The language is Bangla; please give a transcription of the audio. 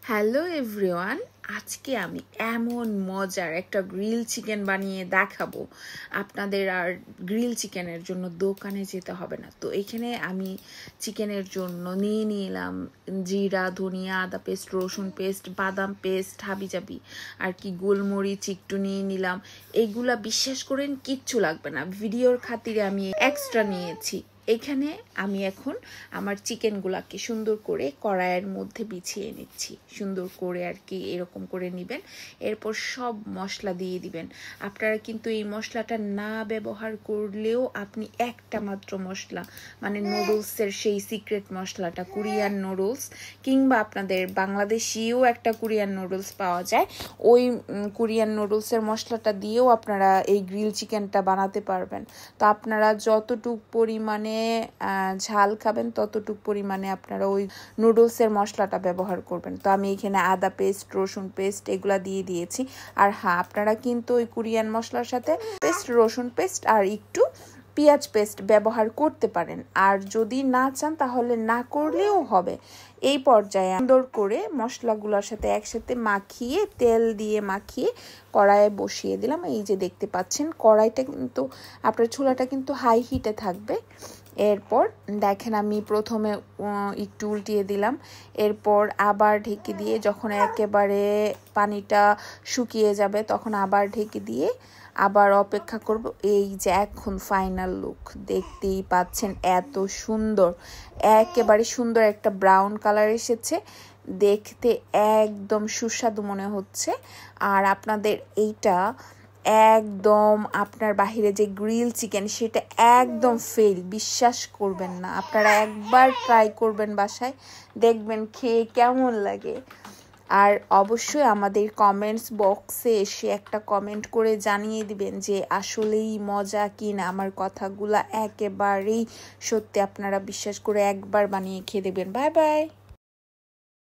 হ্যালো এভরিওয়ান, আজকে আমি এমন মজার একটা গ্রিল চিকেন বানিয়ে দেখাবো আপনাদের। আর গ্রিল চিকেনের জন্য দোকানে যেতে হবে না। তো এখানে আমি চিকেনের জন্য নিয়ে নিলাম জিরা, ধনিয়া, আদা পেস্ট, রসুন পেস্ট, বাদাম পেস্ট, হাবিজাবি আর কি গোলমরিচ একটু নিয়ে নিলাম। এগুলা বিশ্বাস করেন কিচ্ছু লাগবে না, ভিডিওর খাতিরে আমি এক্সট্রা নিয়েছি। এখানে আমি এখন আমার চিকেনগুলাকে সুন্দর করে কড়াইয়ের মধ্যে বিছিয়ে নিচ্ছি, সুন্দর করে আর কি এরকম করে নেবেন। এরপর সব মশলা দিয়ে দিবেন। আপনারা কিন্তু এই মশলাটা না ব্যবহার করলেও আপনি একটা মাত্র মশলা মানে নুডলসের সেই সিক্রেট মশলাটা, কোরিয়ান নুডলস কিংবা আপনাদের বাংলাদেশিও একটা কোরিয়ান নুডলস পাওয়া যায়, ওই কোরিয়ান নুডলসের মশলাটা দিয়েও আপনারা এই গ্রিল চিকেনটা বানাতে পারবেন। তো আপনারা যতটুক পরিমাণে ঝাল খাবেন ততটুক পরিমাণে আপনারা ওই নুডলসের মশলাটা ব্যবহার করবেন। তো আমি এখানে আদা পেস্ট, রসুন পেস্ট এগুলা দিয়ে দিয়েছি। আর হ্যাঁ, আপনারা কিন্তু ওই কোরিয়ান মশলার সাথে পেস্ট, রসুন পেস্ট আর একটু পেঁয়াজ পেস্ট ব্যবহার করতে পারেন। আর যদি না চান তাহলে না করলেও হবে। এই পর্যায়ে সুন্দর করে মশলাগুলোর সাথে একসাথে মাখিয়ে, তেল দিয়ে মাখিয়ে কড়াইয়ে বসিয়ে দিলাম। এই যে দেখতে পাচ্ছেন, কড়াইটা কিন্তু আপনার চুলাটা কিন্তু হাই হিটে থাকবে। এরপর দেখেন আমি প্রথমে একটু উল্টিয়ে দিলাম, এরপর আবার ঢেকে দিয়ে যখন একেবারে পানিটা শুকিয়ে যাবে তখন আবার ঢেকে দিয়ে আবার অপেক্ষা করব। এই যে এখন ফাইনাল লুক দেখতেই পাচ্ছেন, এত সুন্দর, একেবারে সুন্দর একটা ব্রাউন কালার এসেছে, দেখতে একদম সুস্বাদু মনে হচ্ছে। আর আপনাদের এইটা একদম আপনার বাহিরে যে গ্রিল চিকেন সেটা একদম ফেল, বিশ্বাস করবেন না। আপনারা একবার ট্রাই করবেন বাসায়, দেখবেন খেয়ে কেমন লাগে। আর অবশ্যই আমাদের কমেন্টস বক্সে এসে একটা কমেন্ট করে জানিয়ে দিবেন যে আসলেই মজা কি না। আমার কথাগুলা একেবারেই সত্যি, আপনারা বিশ্বাস করে একবার বানিয়ে খেয়ে দেবেন। Bye bye.